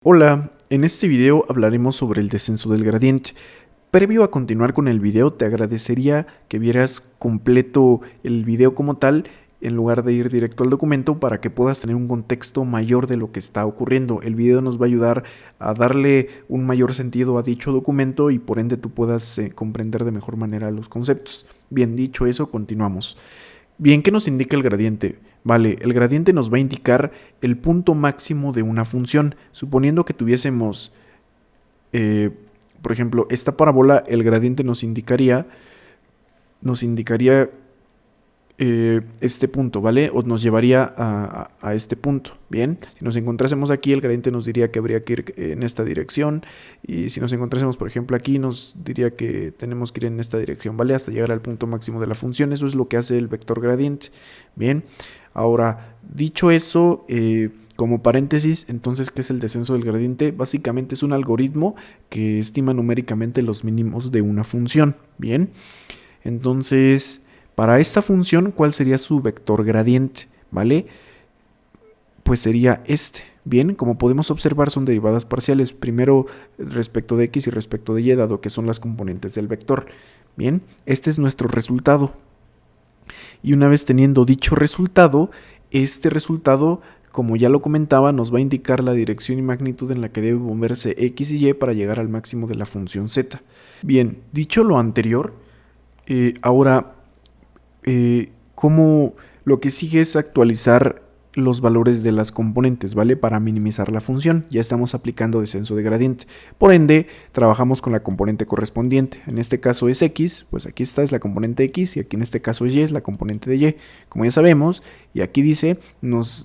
Hola, en este video hablaremos sobre el descenso del gradiente. Previo a continuar con el video, te agradecería que vieras completo el video como tal, en lugar de ir directo al documento, para que puedas tener un contexto mayor de lo que está ocurriendo. El video nos va a ayudar a darle un mayor sentido a dicho documento y por ende tú puedas comprender de mejor manera los conceptos. Bien, dicho eso, continuamos. Bien, ¿qué nos indica el gradiente? Vale, el gradiente nos va a indicar el punto máximo de una función. Suponiendo que tuviésemos, por ejemplo, esta parábola, el gradiente nos indicaría este punto, ¿vale? O nos llevaría a este punto, ¿bien? Si nos encontrásemos aquí, el gradiente nos diría que habría que ir en esta dirección. Y si nos encontrásemos, por ejemplo, aquí, nos diría que tenemos que ir en esta dirección, ¿vale? Hasta llegar al punto máximo de la función. Eso es lo que hace el vector gradiente, ¿bien? Ahora, dicho eso, como paréntesis, entonces, ¿qué es el descenso del gradiente? Básicamente es un algoritmo que estima numéricamente los mínimos de una función, ¿bien? Entonces, para esta función, ¿cuál sería su vector gradiente? ¿Vale? Pues sería este. Bien, como podemos observar, son derivadas parciales, primero respecto de x y respecto de y, dado que son las componentes del vector. Bien, este es nuestro resultado. Y una vez teniendo dicho resultado, este resultado, como ya lo comentaba, nos va a indicar la dirección y magnitud en la que debe moverse x y y para llegar al máximo de la función z. Bien, dicho lo anterior, ahora como lo que sigue es actualizar los valores de las componentes, ¿vale? Para minimizar la función. Ya estamos aplicando descenso de gradiente. Por ende, trabajamos con la componente correspondiente. En este caso es x, pues aquí está, es la componente x, y aquí en este caso es y, es la componente de y. Como ya sabemos, y aquí dice,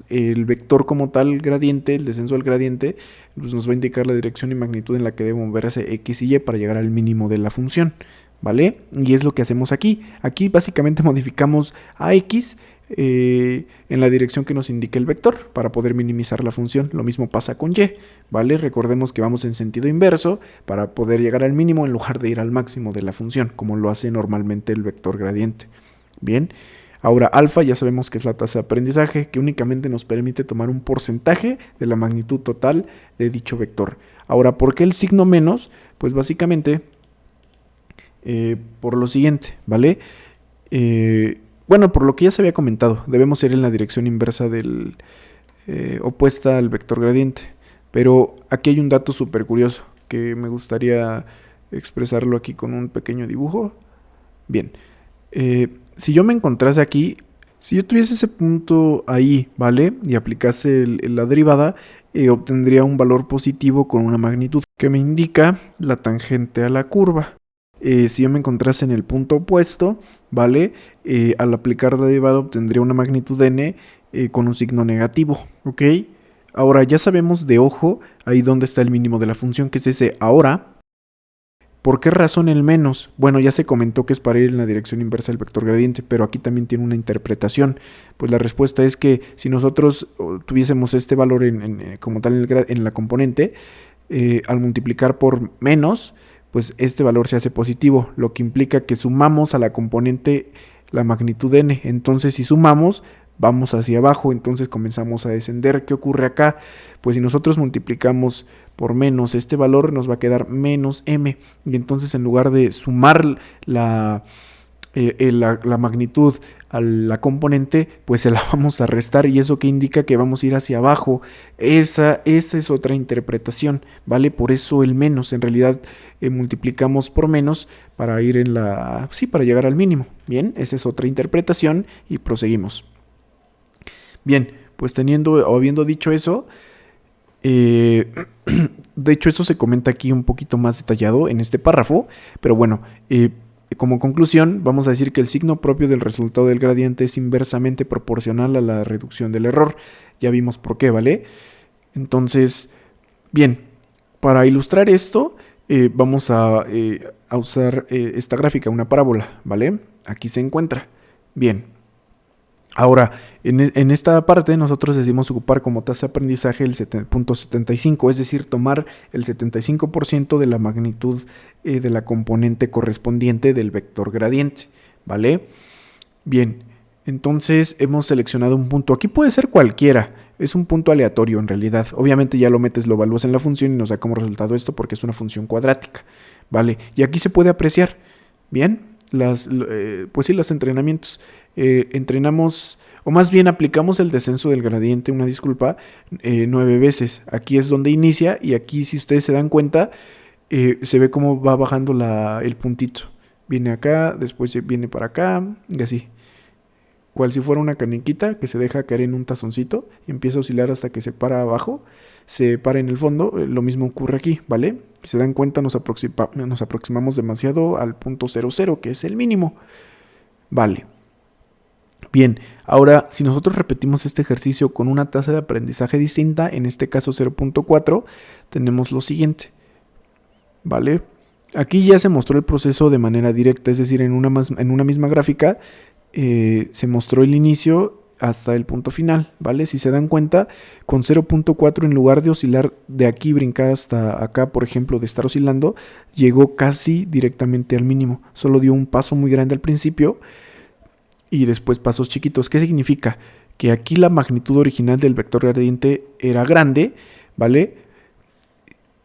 el vector como tal gradiente, el descenso del gradiente, pues nos va a indicar la dirección y magnitud en la que debe moverse x y y para llegar al mínimo de la función, ¿vale? Y es lo que hacemos aquí. Aquí básicamente modificamos a x en la dirección que nos indique el vector para poder minimizar la función. Lo mismo pasa con y, ¿vale? Recordemos que vamos en sentido inverso para poder llegar al mínimo en lugar de ir al máximo de la función, como lo hace normalmente el vector gradiente. Bien, ahora alfa ya sabemos que es la tasa de aprendizaje, que únicamente nos permite tomar un porcentaje de la magnitud total de dicho vector. Ahora, ¿por qué el signo menos? Pues básicamente por lo siguiente, ¿vale? Bueno, por lo que ya se había comentado, debemos ir en la dirección inversa del opuesta al vector gradiente. Pero aquí hay un dato súper curioso que me gustaría expresarlo aquí con un pequeño dibujo. Bien, si yo me encontrase aquí, si yo tuviese ese punto ahí, ¿vale? Y aplicase la derivada, obtendría un valor positivo con una magnitud que me indica la tangente a la curva. Si yo me encontrase en el punto opuesto, ¿vale? Al aplicar la derivada obtendría una magnitud n con un signo negativo, ¿ok? Ahora ya sabemos de ojo ahí donde está el mínimo de la función, que es ese. Ahora, ¿por qué razón el menos? Bueno, ya se comentó que es para ir en la dirección inversa del vector gradiente, pero aquí también tiene una interpretación. Pues la respuesta es que si nosotros tuviésemos este valor como tal en la componente, al multiplicar por menos, pues este valor se hace positivo, lo que implica que sumamos a la componente la magnitud n. Entonces, si sumamos, vamos hacia abajo, entonces comenzamos a descender. ¿Qué ocurre acá? Pues si nosotros multiplicamos por menos este valor, nos va a quedar menos m. Y entonces, en lugar de sumar la magnitud a la componente, pues se la vamos a restar, y eso que indica que vamos a ir hacia abajo. Esa es otra interpretación, ¿vale? Por eso el menos, en realidad multiplicamos por menos para ir para llegar al mínimo. Bien, esa es otra interpretación y proseguimos. Bien, pues habiendo dicho eso, de hecho eso se comenta aquí un poquito más detallado en este párrafo, pero bueno, como conclusión, vamos a decir que el signo propio del resultado del gradiente es inversamente proporcional a la reducción del error. Ya vimos por qué, ¿vale? Entonces, bien, para ilustrar esto, vamos a usar esta gráfica, una parábola, ¿vale? Aquí se encuentra. Bien. Ahora, en esta parte nosotros decidimos ocupar como tasa de aprendizaje el 0.75, es decir, tomar el 75% de la magnitud de la componente correspondiente del vector gradiente, ¿vale? Bien, entonces hemos seleccionado un punto. Aquí puede ser cualquiera, es un punto aleatorio en realidad. Obviamente ya lo metes, lo evalúas en la función y nos da como resultado esto porque es una función cuadrática, ¿vale? Y aquí se puede apreciar, ¿bien? Pues sí, los entrenamientos. Entrenamos, o más bien aplicamos el descenso del gradiente, 9 veces. Aquí es donde inicia y aquí, si ustedes se dan cuenta, se ve cómo va bajando el puntito. Viene acá, después viene para acá y así. Cual si fuera una caniquita que se deja caer en un tazoncito y empieza a oscilar hasta que se para abajo, se para en el fondo. Lo mismo ocurre aquí, ¿vale? Si se dan cuenta, nos aproximamos demasiado al punto 00, que es el mínimo. Vale. Bien, ahora si nosotros repetimos este ejercicio con una tasa de aprendizaje distinta, en este caso 0.4, tenemos lo siguiente, ¿vale? Aquí ya se mostró el proceso de manera directa, es decir, en una misma gráfica se mostró el inicio hasta el punto final, ¿vale? Si se dan cuenta, con 0.4 en lugar de oscilar de aquí, brincar hasta acá, por ejemplo, de estar oscilando, llegó casi directamente al mínimo. Solo dio un paso muy grande al principio y después pasos chiquitos. ¿Qué significa? Que aquí la magnitud original del vector gradiente era grande, ¿vale?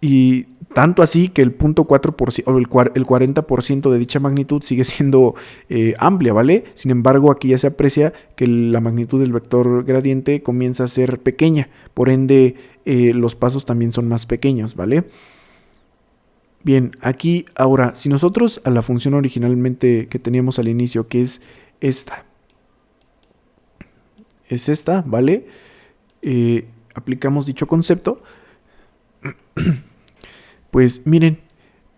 Y tanto así que el 0.4% o el 40% de dicha magnitud sigue siendo amplia, ¿vale? Sin embargo, aquí ya se aprecia que la magnitud del vector gradiente comienza a ser pequeña. Por ende, los pasos también son más pequeños, ¿vale? Bien, aquí ahora, si nosotros a la función originalmente que teníamos al inicio, que es esta, ¿vale? Aplicamos dicho concepto. Pues miren,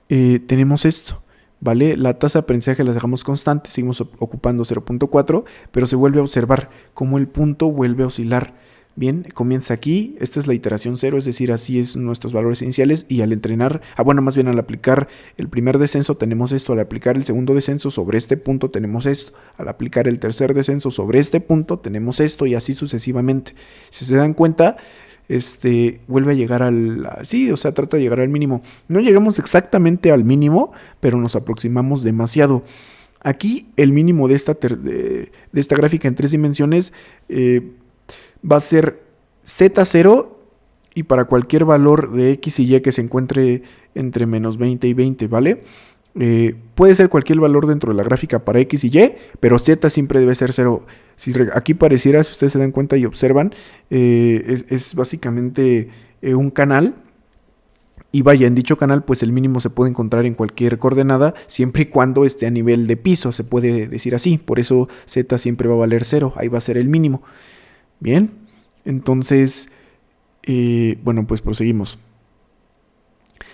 tenemos esto, ¿vale? La tasa de aprendizaje la dejamos constante, seguimos ocupando 0.4, pero se vuelve a observar cómo el punto vuelve a oscilar. Bien, comienza aquí, esta es la iteración 0, es decir, así es nuestros valores iniciales, y al entrenar, más bien al aplicar el primer descenso tenemos esto, al aplicar el segundo descenso sobre este punto tenemos esto, al aplicar el tercer descenso sobre este punto tenemos esto, y así sucesivamente. Si se dan cuenta, vuelve a llegar trata de llegar al mínimo. No llegamos exactamente al mínimo, pero nos aproximamos demasiado. Aquí el mínimo de esta gráfica en 3 dimensiones va a ser Z0, y para cualquier valor de X y Y que se encuentre entre menos 20 y 20, ¿vale? Puede ser cualquier valor dentro de la gráfica para X y Y, pero Z siempre debe ser 0. Aquí pareciera, si ustedes se dan cuenta y observan, es básicamente un canal. Y vaya, en dicho canal, pues el mínimo se puede encontrar en cualquier coordenada, siempre y cuando esté a nivel de piso, se puede decir así. Por eso Z siempre va a valer 0, ahí va a ser el mínimo. Bien, entonces, pues proseguimos.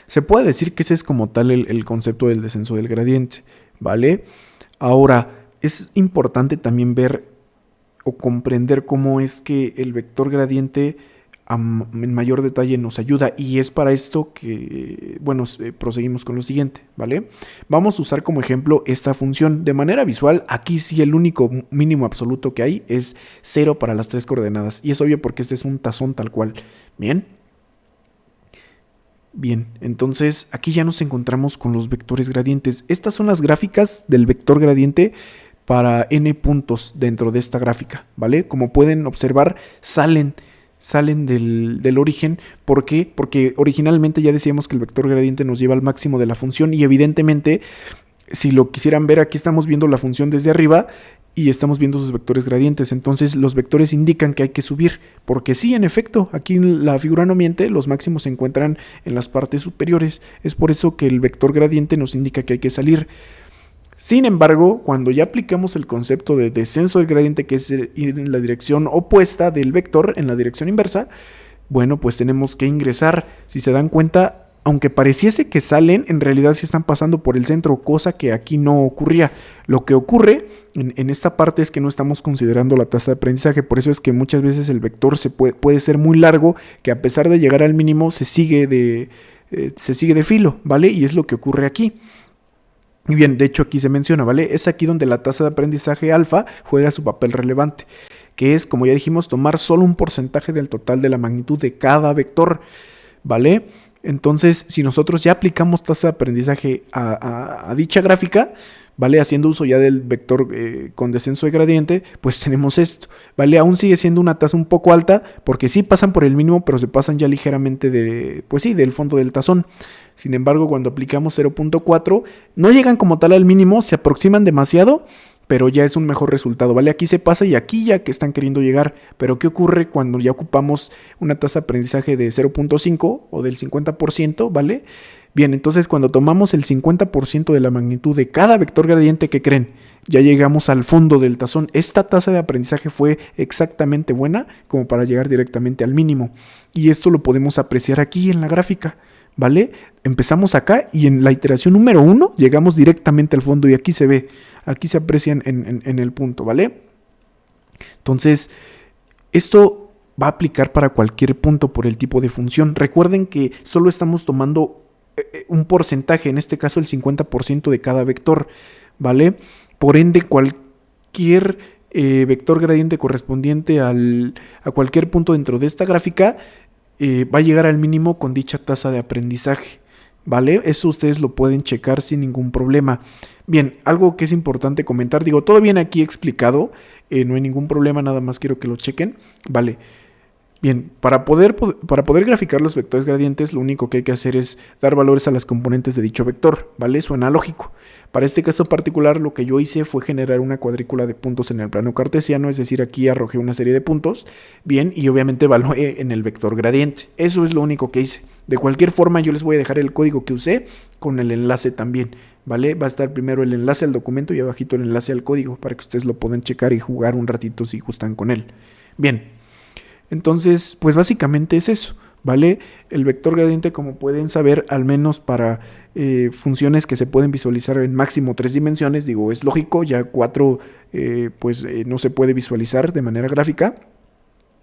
Se puede decir que ese es como tal el concepto del descenso del gradiente, ¿vale? Ahora, es importante también ver o comprender cómo es que el vector gradiente en mayor detalle nos ayuda, y es para esto que, proseguimos con lo siguiente, ¿vale? Vamos a usar como ejemplo esta función. De manera visual, aquí sí el único mínimo absoluto que hay es 0 para las 3 coordenadas, y es obvio porque este es un tazón tal cual, Bien, entonces aquí ya nos encontramos con los vectores gradientes. Estas son las gráficas del vector gradiente para n puntos dentro de esta gráfica, ¿vale? Como pueden observar, salen del origen. ¿Por qué? Porque originalmente ya decíamos que el vector gradiente nos lleva al máximo de la función, y evidentemente, si lo quisieran ver, aquí estamos viendo la función desde arriba y estamos viendo sus vectores gradientes. Entonces los vectores indican que hay que subir, porque sí, en efecto, aquí la figura no miente, los máximos se encuentran en las partes superiores. Es por eso que el vector gradiente nos indica que hay que salir. Sin embargo, cuando ya aplicamos el concepto de descenso del gradiente, que es ir en la dirección opuesta del vector, en la dirección inversa, pues tenemos que ingresar. Si se dan cuenta, aunque pareciese que salen, en realidad sí están pasando por el centro, cosa que aquí no ocurría. Lo que ocurre en esta parte es que no estamos considerando la tasa de aprendizaje. Por eso es que muchas veces el vector puede ser muy largo, que a pesar de llegar al mínimo se sigue de filo, ¿vale? Y es lo que ocurre aquí. Y bien, de hecho aquí se menciona, ¿vale? Es aquí donde la tasa de aprendizaje alfa juega su papel relevante, que es, como ya dijimos, tomar solo un porcentaje del total de la magnitud de cada vector, ¿vale? Entonces, si nosotros ya aplicamos tasa de aprendizaje a dicha gráfica, ¿vale? Haciendo uso ya del vector con descenso de gradiente, pues tenemos esto, ¿vale? Aún sigue siendo una tasa un poco alta, porque sí pasan por el mínimo, pero se pasan ya ligeramente del fondo del tazón. Sin embargo, cuando aplicamos 0.4, no llegan como tal al mínimo, se aproximan demasiado, pero ya es un mejor resultado, ¿vale? Aquí se pasa y aquí ya que están queriendo llegar, pero ¿qué ocurre cuando ya ocupamos una tasa de aprendizaje de 0.5 o del 50%, ¿vale? Bien, entonces cuando tomamos el 50% de la magnitud de cada vector gradiente, ¿qué creen? Ya llegamos al fondo del tazón. Esta tasa de aprendizaje fue exactamente buena como para llegar directamente al mínimo. Y esto lo podemos apreciar aquí en la gráfica, ¿vale? Empezamos acá y en la iteración número 1 llegamos directamente al fondo y aquí se ve, aquí se aprecia en el punto, ¿vale? Entonces, esto va a aplicar para cualquier punto por el tipo de función. Recuerden que solo estamos tomando un porcentaje, en este caso el 50% de cada vector, ¿vale? Por ende, cualquier vector gradiente correspondiente a cualquier punto dentro de esta gráfica va a llegar al mínimo con dicha tasa de aprendizaje, ¿vale? Eso ustedes lo pueden checar sin ningún problema. Bien, algo que es importante comentar, digo, todo bien aquí explicado, no hay ningún problema, nada más quiero que lo chequen, ¿vale? Bien, para poder graficar los vectores gradientes, lo único que hay que hacer es dar valores a las componentes de dicho vector, ¿vale? Suena lógico. Para este caso particular, lo que yo hice fue generar una cuadrícula de puntos en el plano cartesiano, es decir, aquí arrojé una serie de puntos, bien, y obviamente evalué en el vector gradiente. Eso es lo único que hice. De cualquier forma, yo les voy a dejar el código que usé con el enlace también, ¿vale? Va a estar primero el enlace al documento y abajito el enlace al código para que ustedes lo puedan checar y jugar un ratito si gustan con él. Bien. Entonces, pues básicamente es eso, ¿vale? El vector gradiente, como pueden saber, al menos para funciones que se pueden visualizar en máximo 3 dimensiones, digo, es lógico, ya 4 no se puede visualizar de manera gráfica,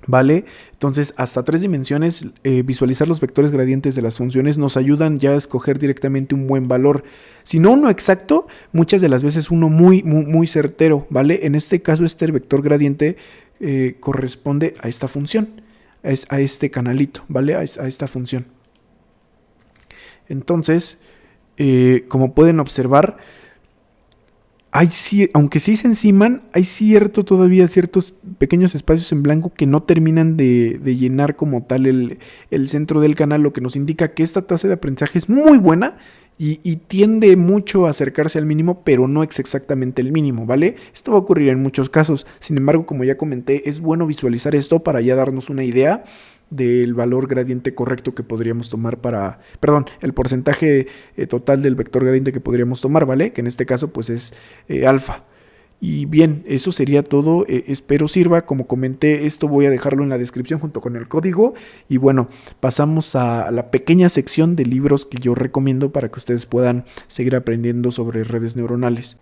¿vale? Entonces, hasta 3 dimensiones, visualizar los vectores gradientes de las funciones nos ayudan ya a escoger directamente un buen valor. Si no uno exacto, muchas de las veces uno muy certero, ¿vale? En este caso, este vector gradiente corresponde a esta función, a este canalito, ¿vale? A esta función. Entonces, como pueden observar, aunque sí se enciman, hay todavía ciertos pequeños espacios en blanco que no terminan de llenar como tal el centro del canal, lo que nos indica que esta tasa de aprendizaje es muy buena y tiende mucho a acercarse al mínimo, pero no es exactamente el mínimo, ¿vale? Esto va a ocurrir en muchos casos. Sin embargo, como ya comenté, es bueno visualizar esto para ya darnos una idea del valor gradiente correcto que podríamos tomar el porcentaje total del vector gradiente que podríamos tomar, ¿vale? Que en este caso pues es alfa. Y bien, eso sería todo, espero sirva. Como comenté, esto voy a dejarlo en la descripción junto con el código. Y bueno, pasamos a la pequeña sección de libros que yo recomiendo para que ustedes puedan seguir aprendiendo sobre redes neuronales.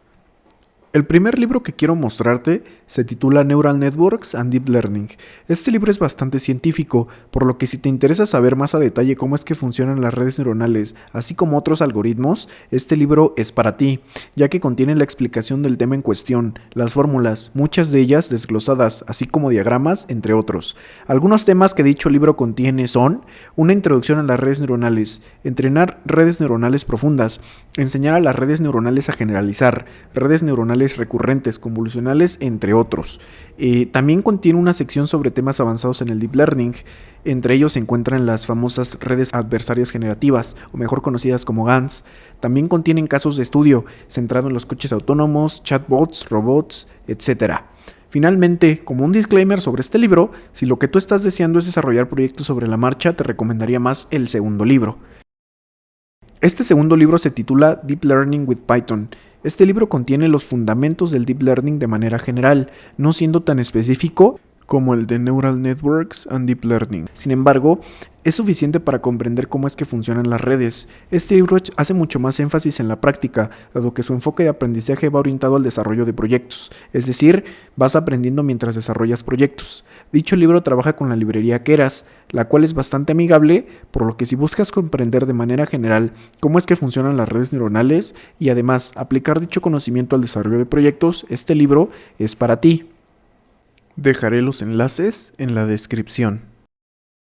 El primer libro que quiero mostrarte se titula Neural Networks and Deep Learning. Este libro es bastante científico, por lo que si te interesa saber más a detalle cómo es que funcionan las redes neuronales, así como otros algoritmos, este libro es para ti, ya que contiene la explicación del tema en cuestión, las fórmulas, muchas de ellas desglosadas, así como diagramas, entre otros. Algunos temas que dicho libro contiene son una introducción a las redes neuronales, entrenar redes neuronales profundas, enseñar a las redes neuronales a generalizar, redes neuronales recurrentes, convolucionales, entre otros. También contiene una sección sobre temas avanzados en el Deep Learning. Entre ellos se encuentran las famosas redes adversarias generativas, o mejor conocidas como GANs. También contienen casos de estudio, centrado en los coches autónomos, chatbots, robots, etc. Finalmente, como un disclaimer sobre este libro, si lo que tú estás deseando es desarrollar proyectos sobre la marcha, te recomendaría más el segundo libro. Este segundo libro se titula Deep Learning with Python. Este libro contiene los fundamentos del Deep Learning de manera general, no siendo tan específico como el de Neural Networks and Deep Learning. Sin embargo, es suficiente para comprender cómo es que funcionan las redes. Este libro hace mucho más énfasis en la práctica, dado que su enfoque de aprendizaje va orientado al desarrollo de proyectos, es decir, vas aprendiendo mientras desarrollas proyectos. Dicho libro trabaja con la librería Keras, la cual es bastante amigable, por lo que si buscas comprender de manera general cómo es que funcionan las redes neuronales y además aplicar dicho conocimiento al desarrollo de proyectos, este libro es para ti. Dejaré los enlaces en la descripción.